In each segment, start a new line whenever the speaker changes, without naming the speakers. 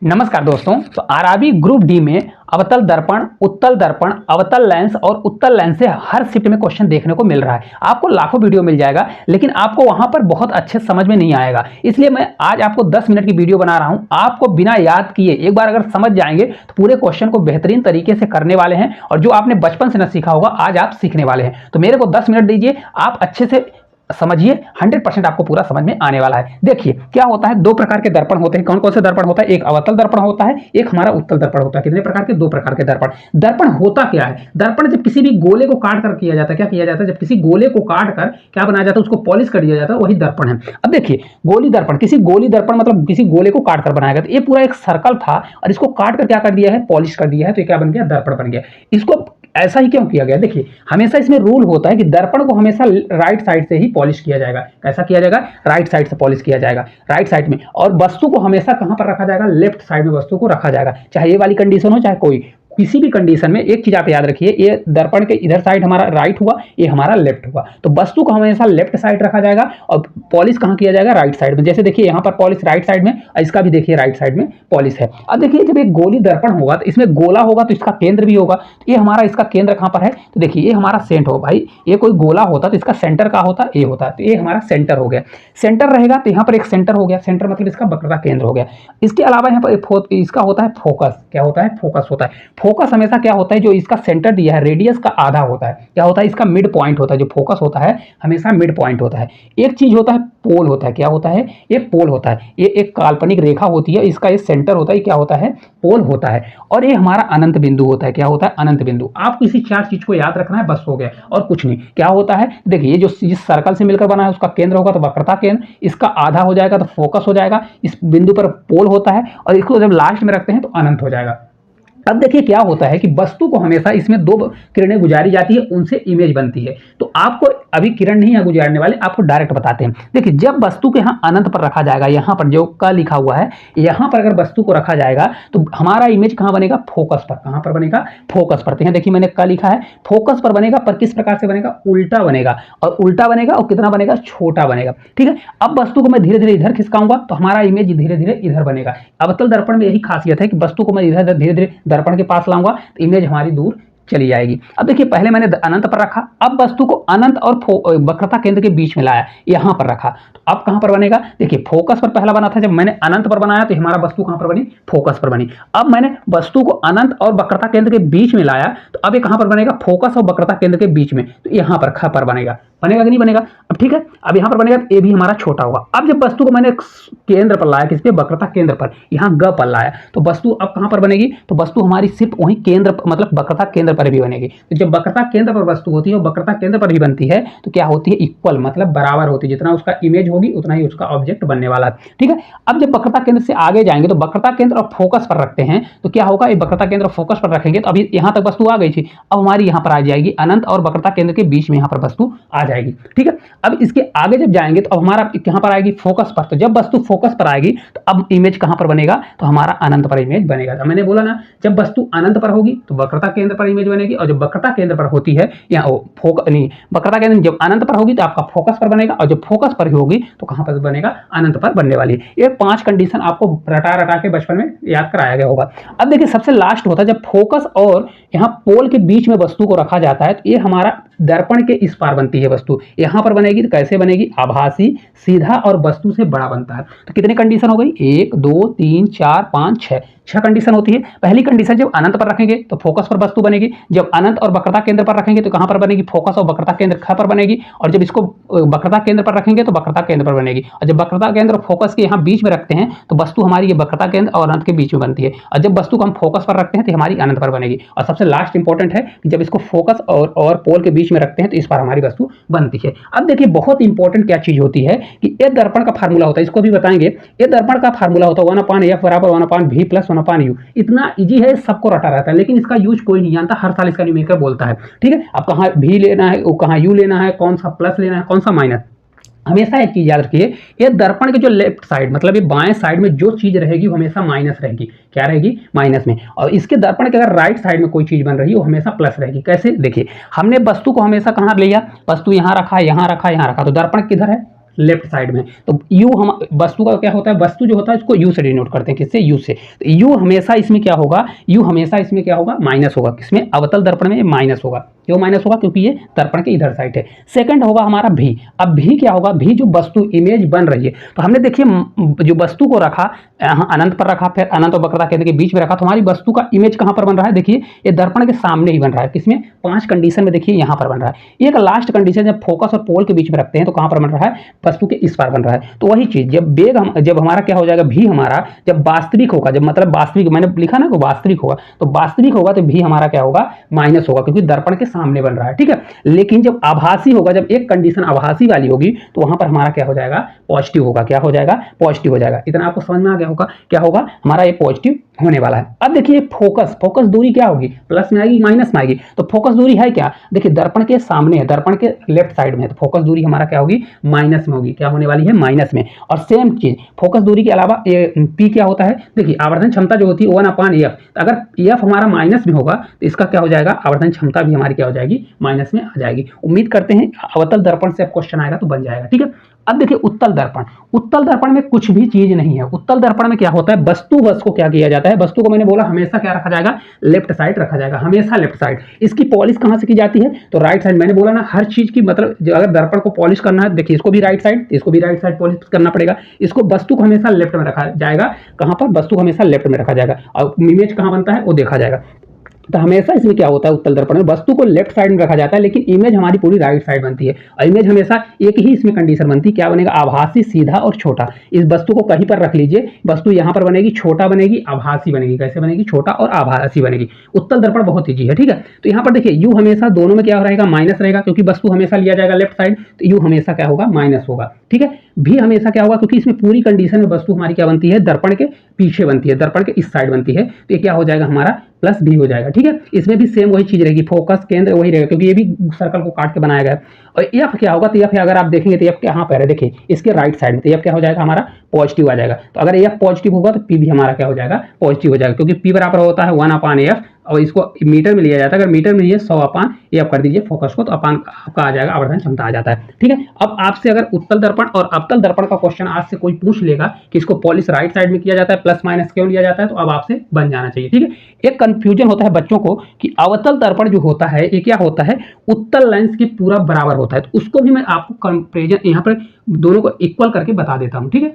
नमस्कार दोस्तों। तो आरआरबी ग्रुप डी में अवतल दर्पण, अवतल लेंस और उत्तल लेंस से हर शिफ्ट में क्वेश्चन देखने को मिल रहा है। आपको लाखों वीडियो मिल जाएगा, लेकिन आपको वहां पर बहुत अच्छे समझ में नहीं आएगा। इसलिए मैं आज आपको 10 मिनट की वीडियो बना रहा हूं। आपको बिना याद किए एक बार अगर समझ जाएंगे तो पूरे क्वेश्चन को बेहतरीन तरीके से करने वाले हैं, और जो आपने बचपन से न सीखा होगा आज आप सीखने वाले हैं। तो मेरे को 10 मिनट दीजिए, आप अच्छे से समझिए। 100% आपको पूरा समझ में आने वाला है। देखिए क्या होता है, दो प्रकार के दर्पण होते हैं। कौन कौन से दर्पण होता है? एक अवतल दर्पण होता है, एक हमारा उत्तल दर्पण होता है। कितने प्रकार के? दो प्रकार के दर्पण। दर्पण होता क्या है? दर्पण जब किसी भी गोले को काट कर किया जाता है, क्या किया जाता है? जब किसी गोले को काट कर क्या बनाया जाता है, उसको पॉलिश कर दिया जाता है, वही दर्पण है। अब देखिए, गोली दर्पण, किसी गोली दर्पण मतलब किसी गोले को काट कर बनाया गया। तो ये पूरा एक सर्कल था और इसको काट कर क्या कर दिया है? पॉलिश कर दिया है। तो ये क्या बन गया? दर्पण बन गया। इसको ऐसा ही क्यों किया गया? देखिए, हमेशा इसमें रूल होता है कि दर्पण को हमेशा राइट साइड से ही पॉलिश किया जाएगा। कैसा किया जाएगा? राइट साइड से पॉलिश किया जाएगा, राइट साइड में। और वस्तु को हमेशा कहां पर रखा जाएगा? लेफ्ट साइड में वस्तु को रखा जाएगा। चाहे ये वाली कंडीशन हो, चाहे कोई किसी भी कंडीशन में एक चीज आप याद रखिए, ये दर्पण के इधर साइड हमारा राइट हुआ, ये हमारा लेफ्ट हुआ। तो वस्तु को हमेशा लेफ्ट साइड रखा जाएगा और पॉलिश कहां किया जाएगा? राइट साइड में। जैसे देखिए, यहां पर पॉलिश राइट साइड में, इसका भी देखिए राइट साइड में पॉलिश है। अब देखिए, जब एक गोली दर्पण होगा तो इसमें गोला होगा तो इसका केंद्र भी होगा। तो ये हमारा, इसका केंद्र कहां पर है? तो देखिए, ये हमारा सेंटर हो भाई। ये कोई गोला होता तो इसका सेंटर का होता, ये होता। तो ये हमारा सेंटर हो गया। सेंटर रहेगा तो यहाँ पर एक सेंटर हो गया। सेंटर मतलब इसका वक्रता केंद्र हो गया। इसके अलावा यहाँ पर इसका होता है फोकस। क्या होता है? फोकस होता है। फोकस हमेशा क्या होता है? जो इसका सेंटर दिया है, रेडियस का आधा होता है। क्या होता है? इसका मिड पॉइंट होता है। जो फोकस होता है हमेशा मिड पॉइंट होता है। एक चीज होता है पोल होता है। क्या होता है? ये पोल होता है। ये एक काल्पनिक रेखा होती है, इसका ये सेंटर होता है। क्या होता है? पोल होता है। और ये हमारा अनंत बिंदु होता है। क्या होता है? अनंत बिंदु। आप किसी चार चीज को याद रखना है, बस हो गया और कुछ नहीं। क्या होता है? देखिए, ये जो जिस सर्कल से मिलकर बना है उसका केंद्र होगा तो वक्रता केंद्र, इसका आधा हो जाएगा तो फोकस हो जाएगा, इस बिंदु पर पोल होता है, और इसको जब लास्ट में रखते हैं तो अनंत हो जाएगा। अब देखिए क्या होता है कि वस्तु को हमेशा इसमें दो किरणें गुजारी जाती है, उनसे इमेज बनती है। तो आपको अभी किरण नहीं है गुजारने वाले, आपको डायरेक्ट बताते हैं। देखिए, जब वस्तु के यहाँ अनंत पर रखा जाएगा, यहाँ पर जो क लिखा हुआ है, यहाँ पर अगर वस्तु को रखा जाएगा तो हमारा इमेज कहाँ बनेगा? फोकस पर। कहाँ पर बनेगा? फोकस पर। यहाँ देखिए, मैंने क लिखा है, फोकस पर बनेगा। पर किस प्रकार से बनेगा? उल्टा बनेगा। और उल्टा बनेगा और कितना बनेगा? छोटा बनेगा। ठीक है। अब वस्तु को मैं धीरे धीरे इधर खिसकाऊंगा तो हमारा इमेज धीरे धीरे इधर बनेगा। अवतल दर्पण में यही खासियत है कि वस्तु को मैं इधर धीरे धीरे दर्पण के पास लाऊंगा तो इमेज हमारी दूर चली जाएगी। अब देखिए, पहले मैंने अनंत पर रखा, अब वस्तु को अनंत और वक्रता केंद्र के बीच में लाया, यहां पर रखा। तो अब कहां पर बनेगा? देखिए, फोकस पर पहला बना था। जब मैंने अनंत पर बनाया तो हमारा वस्तु कहां पर बनी? फोकस पर बनी। अब मैंने वस्तु को अनंत और वक्रता केंद्र के बीच में लाया तो अब ये कहां पर बनेगा? फोकस और वक्रता केंद्र के बीच में। तो यहां पर ख पर बनेगा। बनेगा कि नहीं बनेगा? अब ठीक है, अब यहां पर बनेगा तो ये भी हमारा छोटा होगा। अब जब वस्तु को मैंने केंद्र पर लाया, किस पे? वक्रता केंद्र पर, यहां ग पर लाया, तो वस्तु अब कहां पर बनेगी? तो वस्तु हमारी सिर्फ वही केंद्र मतलब वक्रता केंद्र पर भी बनेगी। तो जब वक्रता केंद्र पर वस्तु होती है और वक्रता केंद्र पर भी बनती है तो क्या होती है? इक्वल, मतलब बराबर होती है। जितना उसका इमेज होगी उतना ही उसका ऑब्जेक्ट बनने वाला है। ठीक है। अब जब वक्रता केंद्र से आगे जाएंगे तो वक्रता केंद्र और फोकस पर रखते हैं तो क्या होगा? ये वक्रता केंद्र और फोकस पर रखेंगे तो अभी यहां तक वस्तु आ गई थी, अब हमारी यहां पर आ जाएगी अनंत और वक्रता केंद्र के बीच में, यहां पर वस्तु आ जाएगी। ठीक है। अब इसके आगे जब जाएंगे तो अब हमारा कहां पर आएगी? फोकस पर। तो जब वस्तु फोकस पर आएगी तो अब इमेज कहां पर बनेगा? तो हमारा अनंत पर इमेज बनेगा। तो मैंने बोला ना, जब वस्तु अनंत पर होगी तो वक्रता केंद्र पर इमेज बनेगी, और जब वक्रता केंद्र पर होती है या फोकस नहीं, वक्रता केंद्र जब अनंत पर होगी तो आपका फोकस पर बनेगा, और जब फोकस पर होगी तो कहां पर बनेगा? अनंत पर बनने वाली है। ये 5 कंडीशन आपको रटा रटा के बचपन में याद कराया गया होगा। अब देखिए, सबसे लास्ट होता है जब फोकस और यहाँ पोल के बीच में वस्तु को रखा जाता है तो ये हमारा दर्पण के इस पार बनती है वस्तु। यहां पर बनेगी तो कैसे बनेगी? आभासी, सीधा और वस्तु से बड़ा बनता है। तो कितनी कंडीशन हो गई? 1 2 3 4 5 6 कंडीशन होती है। पहली कंडीशन, जब अनंत पर रखेंगे तो फोकस पर वस्तु बनेगी। जब अनंत और वक्रता केंद्र पर रखेंगे तो कहां पर बनेगी? फोकस और वक्रता केंद्र ख पर बनेगी। और जब इसको वक्रता केंद्र पर रखेंगे तो वक्रता केंद्र पर बनेगी। और जब वक्रता केंद्र और फोकस के यहाँ बीच में रखते हैं तो वस्तु हमारी ये वक्रता केंद्र और अनंत के बीच में बनती है। और जब वस्तु को हम फोकस पर रखते हैं तो हमारी अनंत पर बनेगी। और सबसे लास्ट इंपॉर्टेंट है कि जब इसको फोकस और पोल के बीच में रखते हैं तो इस पर हमारी वस्तु बनती है। अब देखिए, बहुत इंपॉर्टेंट क्या चीज होती है कि ये दर्पण का फार्मूला होता है, इसको भी बताएंगे। ये दर्पण का फार्मूला होता है 1/f बराबर 1/v प्लस 1/u। इतना इजी है, सबको रटा रहता है, लेकिन इसका यूज कोई नहीं जानता। हर साल इसका न्यूमेरिकल बोलता है। ठीक है। अब कहाँ v लेना है, कहाँ u लेना है, कौन सा प्लस लेना है, कौन सा माइनस। हमेशा एक चीज याद रखिए, ये दर्पण के जो लेफ्ट साइड मतलब ये बाएं साइड में जो चीज रहेगी वो हमेशा माइनस रहेगी। क्या रहेगी? माइनस में। और इसके दर्पण के अगर राइट साइड में कोई चीज बन रही है वो हमेशा प्लस रहेगी। कैसे? देखिए, हमने वस्तु को हमेशा कहां लिया? वस्तु यहां रखा, यहां रखा, यहां रखा, तो दर्पण किधर है? लेफ्ट साइड में। तो यू हम वस्तु का क्या होता है, वस्तु जो होता है इसको यू से डिनोट करते हैं, किससे, यू से। तो यू हमेशा इसमें क्या होगा, यू हमेशा इसमें क्या होगा, माइनस होगा, किसमें, अवतल दर्पण में माइनस होगा। क्यों माइनस होगा, क्योंकि ये दर्पण के इधर साइड है। सेकंड होगा हमारा भी। अब भी क्या होगा, भी जो वस्तु इमेज बन रही है, तो हमने देखिए जो वस्तु को रखा अनंत पर रखा, फिर अनंत और वक्रता केंद्र के बीच में रखा, तो हमारी वस्तु का इमेज कहां पर बन रहा है, देखिए ये दर्पण के सामने ही बन रहा है, किसमें, 5 कंडीशन में देखिए यहां पर बन रहा है। एक लास्ट कंडीशन जब फोकस और पोल के बीच में रखते हैं तो कहां पर बन रहा है, वस्तु के इस पार बन रहा है। तो वही चीज जब वेग जब हमारा क्या हो जाएगा, भी हमारा जब वास्तविक होगा, जब मतलब वास्तविक मैंने लिखा ना कि वास्तविक होगा, तो वास्तविक होगा तो भी हमारा क्या होगा, माइनस होगा, क्योंकि दर्पण के सामने बन रहा है, ठीक है। लेकिन जब आभासी होगा, जब एक कंडीशन आभासी वाली होगी, तो वहां पर हमारा क्या हो जाएगा, पॉजिटिव होगा। क्या हो जाएगा, पॉजिटिव हो जाएगा। इतना आपको समझ में आ गया होगा, क्या होगा हमारा ये पॉजिटिव होने वाला है। अब देखिए फोकस, फोकस दूरी क्या होगी, प्लस में आएगी माइनस में आएगी। तो फोकस दूरी है क्या, देखिए दर्पण के सामने है, दर्पण के लेफ्ट साइड में है, तो फोकस दूरी हमारा क्या होगी, माइनस में होगी। क्या होने वाली है, माइनस में। और सेम चीज फोकस दूरी के अलावा पी क्या होता है, देखिए आवर्धन क्षमता जो होती है 1/f। अगर एफ हमारा माइनस में होगा तो इसका क्या हो जाएगा, आवर्धन क्षमता भी हमारी क्या हो जाएगी, माइनस में आ जाएगी। उम्मीद करते हैं अवतल दर्पण से क्वेश्चन आएगा तो बन जाएगा, ठीक है। अब देखिए उत्तल दर्पण, उत्तल दर्पण में कुछ भी चीज नहीं है। उत्तल दर्पण में क्या होता है, वस्तु को क्या किया जाता है, वस्तु को मैंने बोला हमेशा क्या रखा जाएगा, लेफ्ट साइड रखा जाएगा, हमेशा लेफ्ट साइड। इसकी पॉलिश कहां से की जाती है, तो राइट साइड। मैंने बोला ना हर चीज की मतलब अगर दर्पण को पॉलिश करना है, देखिए इसको भी राइट साइड, इसको भी राइट साइड पॉलिश करना पड़ेगा। इसको वस्तु को हमेशा लेफ्ट में रखा जाएगा, कहां पर, वस्तु को हमेशा लेफ्ट में रखा जाएगा, और इमेज कहां बनता है वो देखा जाएगा। तो हमेशा इसमें क्या होता है, उत्तल दर्पण में वस्तु को लेफ्ट साइड में रखा जाता है, लेकिन इमेज हमारी पूरी राइट साइड बनती है। और इमेज हमेशा एक ही इसमें कंडीशन बनती है, क्या बनेगा, आभासी, सीधा और छोटा। इस वस्तु को कहीं पर रख लीजिए, वस्तु यहां पर बनेगी, छोटा बनेगी, आभासी बनेगी। कैसे बनेगी, छोटा और आभासी बनेगी। उत्तल दर्पण बहुत ईजी है, ठीक है। तो यहां पर देखिए यू हमेशा दोनों में क्या रहेगा, माइनस रहेगा, क्योंकि वस्तु हमेशा लिया जाएगा लेफ्ट साइड, तो यू हमेशा क्या होगा, माइनस होगा, ठीक है। भी हमेशा क्या होगा, क्योंकि इसमें पूरी कंडीशन में वस्तु हमारी क्या बनती है, दर्पण के पीछे बनती है, दर्पण के इस साइड बनती है, तो ये क्या हो जाएगा हमारा, प्लस भी हो जाएगा, ठीक है। इसमें भी सेम वही चीज रहेगी, फोकस केंद्र वही रहेगा, क्योंकि ये भी सर्कल को काट के बनाया गया है। और एफ क्या होगा, तो एफ अगर आप देखेंगे तो एफ कहाँ पर है, देखिए इसके राइट साइड में, तो एफ क्या हो जाएगा हमारा, पॉजिटिव आ जाएगा। तो अगर एफ पॉजिटिव होगा तो पी भी हमारा क्या हो जाएगा, पॉजिटिव हो जाएगा, क्योंकि पी बराबर होता है 1/f, और इसको मीटर में लिया जाता है। अगर मीटर में ये 100/f कर दीजिए फोकस को, तो अपान आपका आ जाएगा, आवर्धन क्षमता आ जाता है, ठीक है। अब आपसे अगर उत्तल दर्पण और अवतल दर्पण का क्वेश्चन आज से कोई पूछ लेगा कि इसको पॉलिश राइट साइड में किया जाता है, प्लस माइनस क्यों लिया जाता है, तो अब आपसे बन जाना चाहिए, ठीक है। एक कंफ्यूजन होता है बच्चों को कि अवतल दर्पण जो होता है ये क्या होता है, उत्तल लेंस के पूरा बराबर होता है। तो उसको भी मैं आपको कंपेरिजन यहाँ पर दोनों को इक्वल करके बता देता हूँ, ठीक है।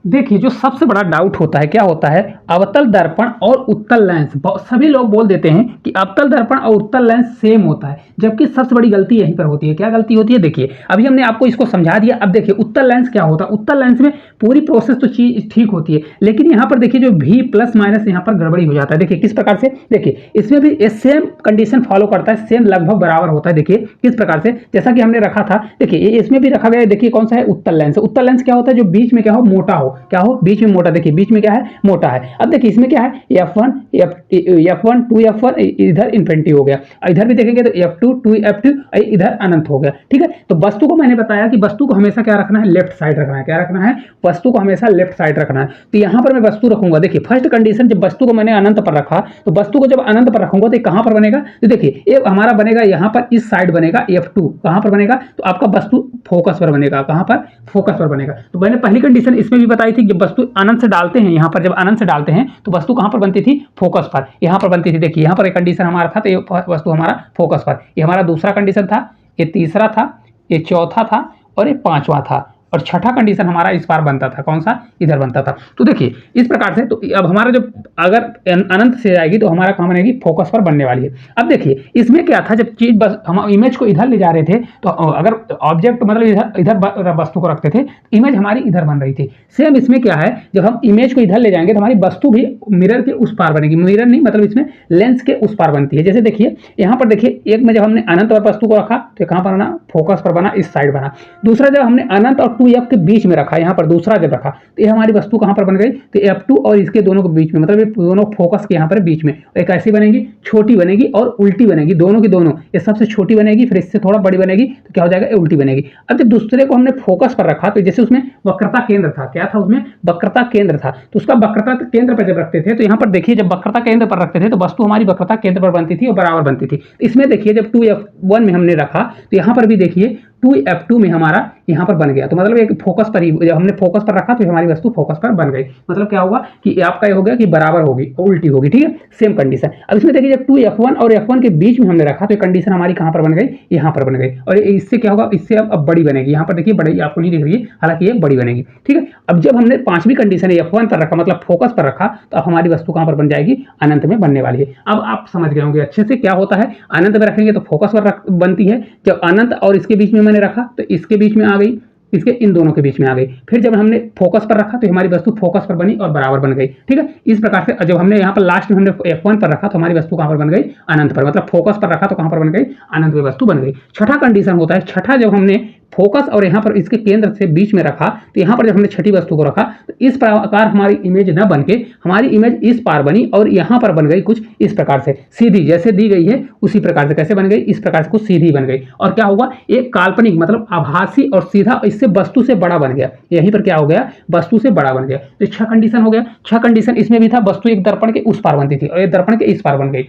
देखिए जो सबसे बड़ा डाउट होता है, क्या होता है, अवतल दर्पण और उत्तल लेंस। सभी लोग बोल देते हैं कि अवतल दर्पण और उत्तल लेंस सेम होता है, जबकि सबसे बड़ी गलती यहीं पर होती है। क्या गलती होती है, देखिए अभी हमने आपको इसको समझा दिया। अब देखिए उत्तल लेंस क्या होता है, उत्तल लेंस में पूरी प्रोसेस तो चीज ठीक होती है, लेकिन यहाँ पर देखिए जो भी प्लस माइनस यहाँ पर गड़बड़ी हो जाता है। देखिए किस प्रकार से, देखिए इसमें भी सेम कंडीशन फॉलो करता है, सेम लगभग बराबर होता है। देखिए किस प्रकार से, जैसा कि हमने रखा था, देखिए इसमें भी रखा गया है। देखिए कौन सा है, उत्तल लेंस। उत्तल लेंस क्या होता है, जो बीच में क्या हो, मोटा हो, क्या हो, बीच में मोटा। देखिए बीच में क्या है, मोटा है। अब देखिए इसमें क्या है, f1 f1 2f1 इधर इन्फिनिटी हो गया, इधर भी देखेंगे तो f2 2f2 इधर अनंत हो गया, ठीक है। तो वस्तु को मैंने बताया कि वस्तु को हमेशा क्या रखना है, लेफ्ट साइड रखना है। क्या रखना है, वस्तु को हमेशा लेफ्ट साइड रखना है। तो यहां पर मैं वस्तु रखूंगा, देखिए फर्स्ट कंडीशन, जब वस्तु को मैंने अनंत पर रखा, तो वस्तु को जब अनंत पर रखूंगा तो कहां पर बनेगा, तो देखिए ये हमारा बनेगा यहां पर, इस साइड बनेगा f2। कहां पर बनेगा, तो आपका वस्तु फोकस पर बनेगा, कहां पर, फोकस पर बनेगा। तो मैंने पहली कंडीशन इसमें भी बताई थी, जब वस्तु अनंत से डालते हैं, यहाँ पर जब अनंत से डालते हैं तो वस्तु कहां पर बनती थी, फोकस पर, यहां पर बनती थी। देखिए यहां पर एक कंडीशन हमारा था, तो ये वस्तु हमारा फोकस पर, ये हमारा दूसरा कंडीशन था, ये तीसरा था, ये चौथा था, और ये पांचवा था, और छठा कंडीशन हमारा इस बार बनता था, कौन सा, इधर बनता था। तो देखिए इस प्रकार से, तो अब हमारा जब अगर अनंत से जाएगी तो हमारा कहां बनेगी, फोकस पर बनने वाली है। अब देखिए इसमें क्या था, जब चीज बस हम इमेज को इधर ले जा रहे थे, तो अगर ऑब्जेक्ट मतलब इधर वस्तु को रखते थे, इमेज हमारी इधर बन रही थी। सेम इसमें क्या है, जब हम इमेज को इधर ले जाएंगे तो हमारी वस्तु भी मिरर के उस पार बनेगी, मिरर नहीं मतलब इसमें लेंस के उस पार बनती है। जैसे देखिए यहाँ पर देखिए, एक में जब हमने अनंत और वस्तु को रखा तो कहां पर बना, फोकस पर बना, इस साइड बना। दूसरा जब हमने अनंत और 2f के बीच में रखा, यहाँ पर दूसरा जब रखा, तो ये हमारी वस्तु कहां पर बन गई, तो f2 और इसके दोनों के बीच में, मतलब ये दोनों फोकस के यहाँ पर बीच में। एक ऐसी बनेगी, छोटी बनेगी और उल्टी बनेगी, दोनों की दोनों। ये सबसे छोटी बनेगी, फिर इससे थोड़ा बड़ी बनेगी, तो क्या हो जाएगा, ये उल्टी बनेगी। अब जब दूसरे को हमने फोकस पर रखा, तो जैसे उसमें वक्रता केंद्र था, क्या था उसमें, वक्रता केंद्र था, तो उसका वक्रता केंद्र पर जब रखते थे, तो यहाँ पर देखिए जब वक्रता केंद्र पर रखते थे तो वस्तु हमारी वक्रता केंद्र पर बनती थी और बराबर बनती थी। इसमें देखिए जब 2f1 में हमने रखा, तो यहाँ पर भी देखिए 2F2 में हमारा यहाँ पर बन गया। तो मतलब एक फोकस पर ही, जब हमने फोकस पर रखा तो हमारी वस्तु फोकस पर बन गई। मतलब क्या होगा कि आपका ये हो गया कि बराबर होगी, उल्टी होगी, ठीक है, सेम कंडीशन। अब इसमें देखिए जब 2F1 और F1 के बीच में हमने रखा तो कंडीशन हमारी कहाँ पर बन गई, यहाँ पर बन गई। और इससे क्या होगा, इससे अब बड़ी बनेगी। यहाँ पर देखिए बड़ी आपको नहीं दिख रही है, हालांकि ये बड़ी बनेगी, ठीक है। अब जब हमने पांचवी कंडीशन F1 पर रखा, मतलब फोकस पर रखा, तो अब हमारी वस्तु कहाँ पर बन जाएगी, अनंत में बनने वाली है। अब आप समझ गए होंगे अच्छे से क्या होता है, अनंत में रखेंगे तो फोकस पर बनती है। जब अनंत और इसके बीच में मैंने रखा तो इसके बीच में आ गई, इसके इन दोनों के बीच में आ गई। फिर जब हमने फोकस पर रखा तो हमारी वस्तु फोकस पर बनी और बराबर बन गई, ठीक है। इस प्रकार से जब हमने यहाँ पर लास्ट में हमने F1 पर रखा तो हमारी वस्तु कहाँ पर बन गई, अनंत पर। मतलब फोकस पर रखा तो कहाँ पर बन गई, अनंत में वस्तु बन गई। छठा कंडीशन होता है, छठा जब हमने फोकस और यहाँ पर इसके केंद्र से बीच में रखा तो यहाँ पर जब हमने छठी वस्तु को रखा तो इस प्रकार हमारी इमेज न बन के हमारी इमेज इस पार बनी और यहाँ पर बन गई कुछ इस प्रकार से सीधी, जैसे दी गई है उसी प्रकार से। कैसे बन गई, इस प्रकार से कुछ सीधी बन गई। और क्या हुआ, एक काल्पनिक मतलब आभासी और सीधा इससे वस्तु से बड़ा बन गया। यहीं पर क्या हो गया, वस्तु से बड़ा बन गया। तो 6 कंडीशन हो गया। 6 कंडीशन इसमें भी था, वस्तु एक दर्पण के उस पार बनती थी और एक दर्पण के इस पार बन गई।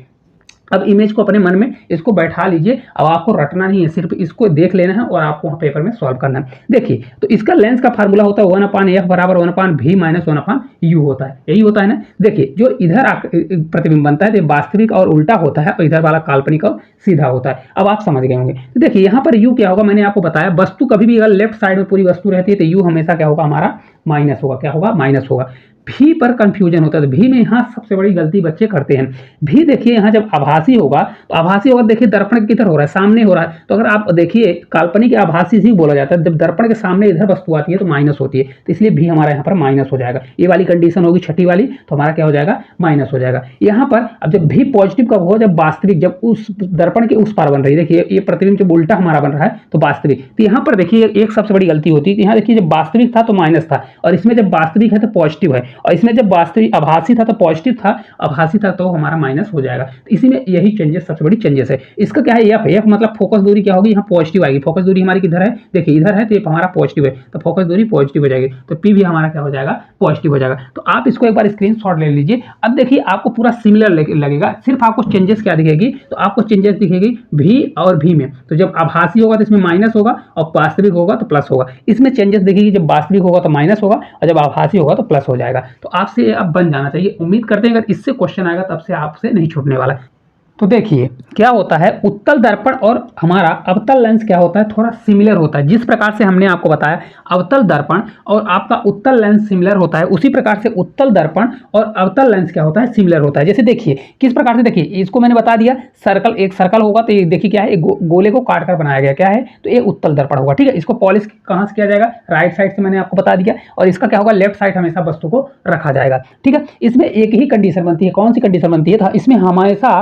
अब इमेज को अपने मन में इसको बैठा लीजिए। अब आपको रटना नहीं है, सिर्फ इसको देख लेना है और आपको पेपर में सॉल्व करना है। देखिए तो इसका लेंस का फार्मूला होता है 1/f बराबर 1/v माइनस 1/u होता है, यही होता है ना। देखिए जो इधर प्रतिबिंब बनता है तो वास्तविक और उल्टा होता है और इधर वाला काल्पनिक और सीधा होता है। अब आप समझ गए होंगे। तो देखिए यहाँ पर u क्या होगा, मैंने आपको बताया वस्तु कभी भी अगर लेफ्ट साइड में पूरी वस्तु रहती है तो u हमेशा क्या होगा, हमारा माइनस होगा। क्या होगा, माइनस होगा। भी पर कंफ्यूजन होता है, तो भी में यहाँ सबसे बड़ी गलती बच्चे करते हैं। भी देखिए यहाँ जब आभासी होगा तो आभासी होगा, देखिए दर्पण किधर हो रहा है, सामने हो रहा है। तो अगर आप देखिए काल्पनिक आभासी ही बोला जाता है, जब दर्पण के सामने इधर वस्तु आती है तो माइनस होती है, तो इसलिए भी हमारा यहाँ पर माइनस हो जाएगा। ये वाली कंडीशन होगी छठी वाली, तो हमारा क्या हो जाएगा, माइनस हो जाएगा। यहाँ पर अब जब भी पॉजिटिव कब हो, जब वास्तविक, जब उस दर्पण के उस पार बन रही है। देखिए ये प्रतिबिंब जब उल्टा हमारा बन रहा है तो वास्तविक। तो यहाँ पर देखिए एक सबसे बड़ी गलती होती है, यहाँ देखिए जब वास्तविक था तो माइनस था, और इसमें जब वास्तविक है तो पॉजिटिव है, और इसमें जब वास्तविक आभासी था तो पॉजिटिव था, आभासी था तो हमारा माइनस हो जाएगा। तो इसी में यही चेंजेस सबसे बड़ी चेंजेस है। इसका क्या है, एफ मतलब फोकस दूरी क्या होगी, यहाँ पॉजिटिव आएगी। फोकस दूरी हमारी किधर है, देखिए इधर है, तो ये हमारा पॉजिटिव है, तो फोकस दूरी पॉजिटिव हो जाएगी, तो पी भी हमारा क्या हो जाएगा, पॉजिटिव हो जाएगा। तो आप इसको एक बार स्क्रीनशॉट ले लीजिए। अब देखिए आपको पूरा सिमिलर लगेगा, सिर्फ आपको चेंजेस क्या दिखेगी, तो आपको चेंजेस दिखेगी भी और भी में। तो जब आभासी होगा तो इसमें माइनस होगा और वास्तविक होगा तो प्लस होगा। इसमें चेंजेस दिखेगी, जब वास्तविक होगा तो माइनस होगा और जब आभासी होगा तो प्लस हो जाएगा। तो आपसे अब बन जाना चाहिए। उम्मीद करते हैं अगर इससे क्वेश्चन आएगा तब से आपसे नहीं छूटने वाला है। तो देखिए क्या होता है, उत्तल दर्पण और हमारा अवतल लेंस क्या होता है, थोड़ा सिमिलर होता है। जिस प्रकार से हमने आपको बताया अवतल दर्पण और आपका उत्तल लेंस सिमिलर होता है, उसी प्रकार से उत्तल दर्पण और अवतल लेंस क्या होता है, सिमिलर होता है। जैसे देखिए किस प्रकार से, देखिए इसको मैंने बता दिया, सर्कल, एक सर्कल होगा तो ये देखिए क्या है, एक गोले को काट कर बनाया गया, क्या है, तो ये उत्तल दर्पण होगा, ठीक है। इसको पॉलिश कहाँ से किया जाएगा, राइट साइड से, मैंने आपको बता दिया। और इसका क्या होगा, लेफ्ट साइड हमेशा वस्तु को रखा जाएगा, ठीक है। इसमें एक ही कंडीशन बनती है, कौन सी कंडीशन बनती है, इसमें हमेशा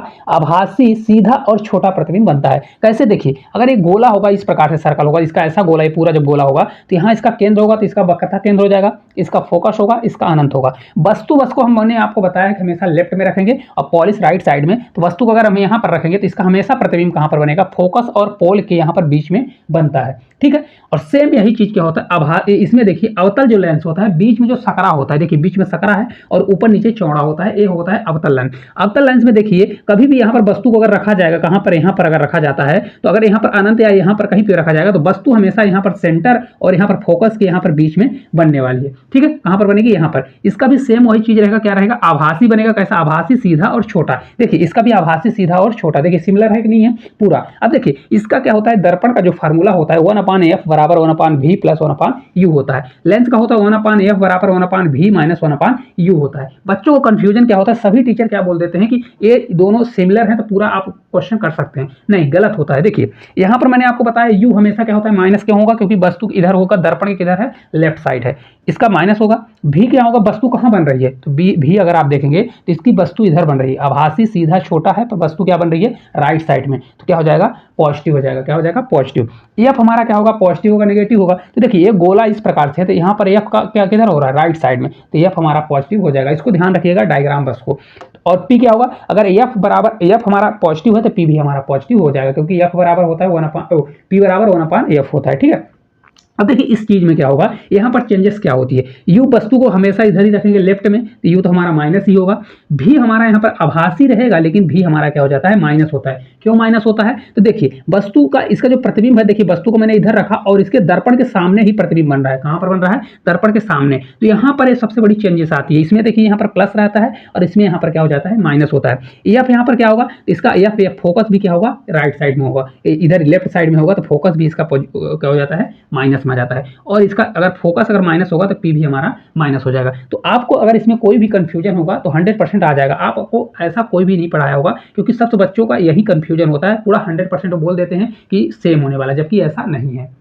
आभासी सीधा और छोटा प्रतिबिंब बनता है। कैसे, देखिए अगर एक गोला होगा, इस प्रकार से सर्कल होगा, इसका ऐसा गोला है पूरा, जब गोला होगा तो यहाँ इसका केंद्र होगा, तो इसका वक्रता केंद्र हो जाएगा, इसका फोकस होगा, इसका अनंत होगा। वस्तु बस को हमने आपको बताया कि हमेशा लेफ्ट में रखेंगे और पॉलिश राइट साइड में। तो वस्तु को अगर हम यहाँ पर रखेंगे तो इसका हमेशा प्रतिबिंब कहाँ पर बनेगा, फोकस और पोल के यहाँ पर बीच में बनता है, ठीक है। और सेम यही चीज क्या होता है, इसमें देखिए अवतल जो लेंस होता है, बीच में जो सकरा होता है, देखिए बीच में सकरा है और ऊपर नीचे चौड़ा होता है, ये होता है अवतल लेंस। अवतल लेंस में देखिए कभी भी यहाँ पर वस्तु को अगर रखा जाएगा, कहाँ पर, यहाँ पर अगर रखा जाता है, तो अगर यहाँ पर अनंत या यहाँ पर कहीं पे रखा जाएगा तो वस्तु हमेशा यहाँ पर सेंटर और यहाँ पर फोकस के यहाँ पर बीच में बनने वाली है, ठीक है। कहाँ पर बनेगी, यहाँ पर। इसका भी सेम वही चीज रहेगा, क्या रहेगा, आभासी बनेगा। कैसा, आभासी सीधा और छोटा। देखिए इसका भी आभासी सीधा और छोटा, देखिए सिमिलर है कि नहीं है पूरा। अब देखिए इसका क्या होता है, दर्पण का जो फार्मूला होता है 1/f बराबर 1/v प्लस 1/u होता है। लेंस का होता है 1/f बराबर 1/v माइनस 1/u होता है। बच्चों को कंफ्यूजन क्या होता है, सभी टीचर क्या बोल देते हैं कि ये दोनों सिमिलर है तो पूरा आप क्वेश्चन कर सकते हैं, नहीं, गलत होता है। देखिए यहाँ पर मैंने आपको बताया u हमेशा क्या होता है, माइनस क्यों होगा, क्योंकि वस्तु इधर होगा, दर्पण के किधर है, लेफ्ट साइड है, इसका माइनस होगा। भी क्या होगा, वस्तु कहाँ बन रही है, तो भी अगर आप देखेंगे तो इसकी वस्तु इधर बन रही है, आभासी सीधा छोटा है, पर वस्तु क्या बन रही है, राइट साइड में, तो क्या हो जाएगा, पॉजिटिव हो जाएगा। क्या हो जाएगा, पॉजिटिव। एफ हमारा क्या होगा, पॉजिटिव होगा, नेगेटिव होगा। तो देखिए ये गोला इस प्रकार से है, तो यहाँ पर एफ का क्या किधर हो रहा है, राइट साइड में, तो एफ हमारा पॉजिटिव हो जाएगा। इसको ध्यान रखिएगा डायग्राम बस को। और पी क्या होगा, अगर एफ हमारा पॉजिटिव है तो पी भी हमारा पॉजिटिव हो जाएगा, क्योंकि एफ बराबर होता है पी बराबर 1/f होता है, ठीक है। अब देखिए इस चीज में क्या होगा, यहाँ पर चेंजेस क्या होती है, यू वस्तु को हमेशा इधर ही रखेंगे लेफ्ट में, तो यू तो हमारा माइनस ही होगा, भी हमारा यहाँ पर आभासी रहेगा, लेकिन भी हमारा क्या हो जाता है, माइनस होता है। क्यों माइनस होता है, तो देखिए वस्तु का इसका जो प्रतिबिंब है, देखिए वस्तु को मैंने इधर रखा और इसके दर्पण के सामने ही प्रतिबिंब बन रहा है। कहाँ पर बन रहा है, दर्पण के सामने। तो यहाँ पर सबसे बड़ी चेंजेस आती है, इसमें देखिए यहाँ पर प्लस रहता है और इसमें यहाँ पर क्या हो जाता है, माइनस होता है। एफ यहाँ पर क्या होगा, इसका एफ फोकस भी क्या होगा, राइट साइड में होगा, इधर लेफ्ट साइड में होगा, तो फोकस भी इसका क्या हो जाता है, माइनस में आ जाता है। और इसका अगर फोकस अगर माइनस होगा तो पी भी हमारा माइनस हो जाएगा। तो आपको अगर इसमें कोई भी कंफ्यूजन होगा तो 100% आ जाएगा। आपको ऐसा कोई भी नहीं पढ़ाया होगा, क्योंकि सब बच्चों का यही कंफ्यूजन होता है, पूरा 100% बोल देते हैं कि सेम होने वाला, जबकि ऐसा नहीं है।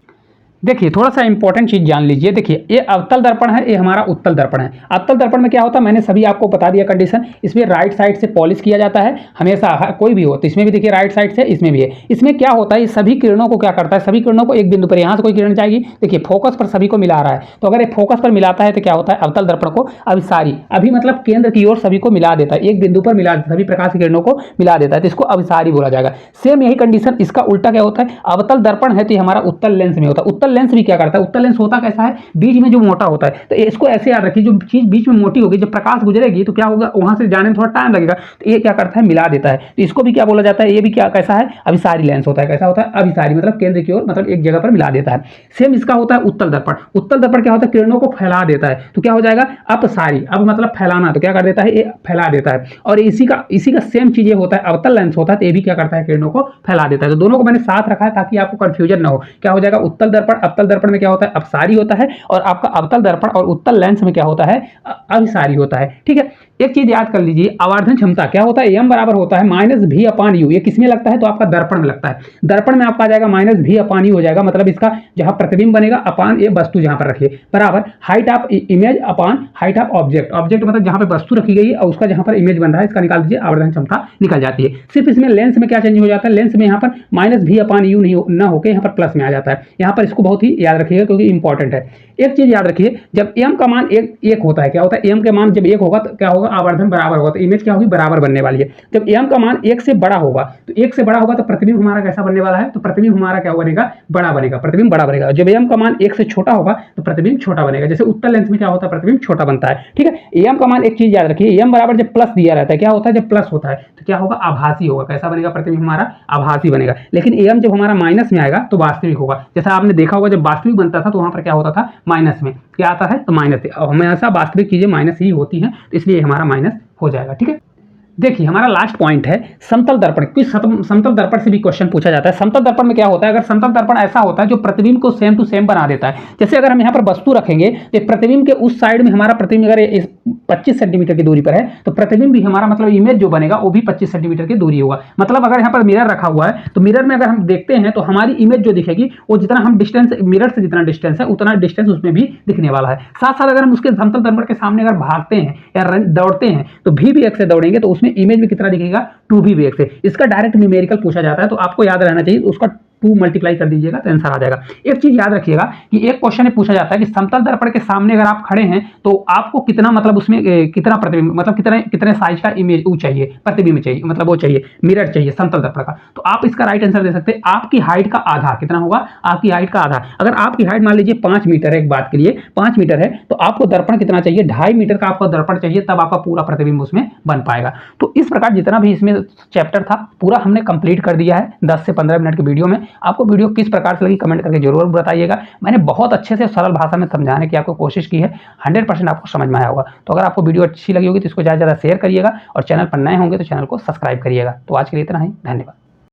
देखिए थोड़ा सा इंपॉर्टेंट चीज जान लीजिए, देखिए ये अवतल दर्पण है, ये हमारा उत्तल दर्पण है। अवतल दर्पण में क्या होता है, मैंने सभी आपको बता दिया कंडीशन। इसमें राइट साइड से पॉलिश किया जाता है हमेशा, कोई भी हो, तो इसमें भी देखिए राइट साइड से, इसमें भी है। इसमें क्या होता है, ये सभी किरणों को क्या करता है, सभी किरणों को एक बिंदु पर, यहाँ से कोई किरण जाएगी, देखिए फोकस पर सभी को मिला रहा है, तो अगर ये फोकस पर मिलाता है तो क्या होता है, अवतल दर्पण को अभिसारी, अभी मतलब केंद्र की ओर सभी को मिला देता है, एक बिंदु पर मिला देता है, सभी प्रकाश की किरणों को मिला देता है, तो इसको अभिसारी बोला जाएगा। सेम यही कंडीशन इसका उल्टा क्या होता है, अवतल दर्पण है तो ये हमारा उत्तल लेंस में होता है। उत्तल लेंस भी क्या करता है, उत्तल लेंस होता कैसा है, बीच में जो मोटा होता है, तो इसको ऐसे याद रखिए, जो चीज बीच में मोटी होगी, जब प्रकाश गुजरेगी तो क्या होगा, वहां से जाने में थोड़ा टाइम लगेगा, तो ये क्या करता है, मिला देता है। तो इसको भी क्या बोला जाता है, ये भी क्या कैसा है, अभिसारी लेंस होता है। कैसा होता है, अभिसारी, मतलब केंद्र की ओर, मतलब एक जगह पर मिला देता है। सेम इसका होता है उत्तल दर्पण। उत्तल दर्पण क्या होता है, किरणों को फैला देता है, तो क्या हो जाएगा, अपसारी, अब मतलब फैलाना, तो क्या कर देता है, ये फैला देता है। और इसी का सेम चीज ये होता है, अवतल लेंस होता है, तो ये भी क्या करता है, किरणों को फैला देता है। तो दोनों को मैंने साथ रखा है ताकि आपको कंफ्यूजन ना हो। क्या हो जाएगा, उत्तल दर्पण, अवतल दर्पण में क्या होता है, अपसारी होता है, और आपका अवतल दर्पण और उत्तल लेंस में क्या होता है, अभिसारी होता है। ठीक है, एक चीज याद कर लीजिए, आवर्धन क्षमता क्या होता है, एम बराबर होता है माइनस भी अपान यू। ये किसमें लगता है, तो आपका दर्पण में लगता है। दर्पण में आपका आ जाएगा माइनस भी अपान यू हो जाएगा, मतलब इसका जहां प्रतिबिंब बनेगा अपान ये वस्तु जहां पर रखिए, बराबर height of image upon height of object. Object मतलब जहां पर वस्तु रखी गई है और उसका जहां पर इमेज बन रहा है, इसका निकाल दीजिए, आवर्धन क्षमता निकल जाती है। सिर्फ इसमें लेंस में क्या चेंज हो जाता है, लेंस में यहाँ पर माइनस भी अपान यू नहीं ना होकर यहाँ पर प्लस में आ जाता है। यहाँ पर इसको बहुत ही याद रखिएगा क्योंकि इंपॉर्टेंट है। एक चीज याद रखिए, जब एम का मान एक होता है, क्या होता है, एम के मान जब एक होगा तो क्या होगा, आवर्धन बराबर होगा, तो इमेज क्या होगी, बराबर बनने वाली है। जब एम का मान एक से बड़ा होगा, तो एक से बड़ा होगा तो प्रतिबिंब हमारा कैसा बनने वाला है, तो प्रतिबिंब हमारा क्या बनेगा, बड़ा बनेगा, प्रतिबिंब बड़ा बनेगा। जब एम का मान एक से छोटा होगा तो प्रतिबिंब छोटा बनेगा। जैसे उत्तल लेंस में क्या होता है, प्रतिबिंब छोटा बनता है। ठीक है, एम का मान एक चीज याद रखिए, एम बराबर जब प्लस दिया रहता है, क्या होता है, जब प्लस होता है तो क्या होगा, आभासी होगा। कैसा बनेगा, प्रतिबिंब हमारा आभासी बनेगा। लेकिन एम जब हमारा माइनस में आएगा तो वास्तविक होगा। जैसा आपने देखा होगा, जब वास्तविक बनता था तो वहां पर क्या होता था, माइनस में क्या आता है, तो माइनस। हमेशा वास्तविक चीजें माइनस ही होती हैं, तो इसलिए हमारा माइनस हो जाएगा। ठीक है, देखिए हमारा लास्ट पॉइंट है समतल दर्पण। कुछ समतल दर्पण से भी क्वेश्चन पूछा जाता है। समतल दर्पण में क्या होता है, अगर समतल दर्पण ऐसा होता है जो प्रतिबिंब को सेम टू सेम बना देता है। जैसे अगर हम यहाँ पर वस्तु रखेंगे तो प्रतिबिंब के उस साइड में हमारा प्रतिबिंब अगर इस 25 सेंटीमीटर की दूरी पर है, तो प्रतिबिंब भी हमारा मतलब इमेज जो बनेगा वो भी 25 सेंटीमीटर की दूरी होगा। मतलब अगर यहाँ पर मिरर रखा हुआ है तो मिरर में अगर हम देखते हैं तो हमारी इमेज जो दिखेगी वो जितना हम डिस्टेंस, मिरर से जितना डिस्टेंस है उतना डिस्टेंस उसमें भी दिखने वाला है। साथ साथ अगर हम उसके समतल दर्पण के सामने अगर भागते हैं या दौड़ते हैं तो भी वेग से दौड़ेंगे तो उसमें इमेज में कितना दिखेगा, 2v वेग से। इसका डायरेक्ट न्यूमेरिकल पूछा जाता है, तो आपको याद रहना चाहिए, उसका 2 मल्टीप्लाई कर दीजिएगा तो आंसर आ जाएगा। एक चीज याद रखिएगा कि एक क्वेश्चन में पूछा जाता है कि समतल दर्पण के सामने अगर आप खड़े हैं तो आपको कितना, मतलब उसमें कितना प्रतिबिंब, मतलब कितने साइज का इमेज वो चाहिए, प्रतिबिंब चाहिए, मतलब वो चाहिए, मिरर चाहिए समतल दर्पण का। तो आप इसका राइट आंसर दे सकते हैं, आपकी हाइट का आधा। कितना होगा, आपकी हाइट का आधा। अगर आपकी हाइट मान लीजिए 5 मीटर है, एक बात के लिए 5 मीटर है, तो आपको दर्पण कितना चाहिए, 2.5 मीटर का आपको दर्पण चाहिए, तब आपका पूरा प्रतिबिंब उसमें बन पाएगा। तो इस प्रकार जितना भी इसमें चैप्टर था पूरा हमने कंप्लीट कर दिया है 10 से 15 मिनट की वीडियो में। आपको वीडियो किस प्रकार से लगी कमेंट करके जरूर बताइएगा। मैंने बहुत अच्छे से सरल भाषा में समझाने की आपको कोशिश की है, 100% आपको समझ में आया होगा। तो अगर आपको वीडियो अच्छी लगी होगी तो इसको ज़्यादा से ज़्यादा शेयर करिएगा और चैनल पर नए होंगे तो चैनल को सब्सक्राइब करिएगा। तो आज के लिए इतना ही, धन्यवाद।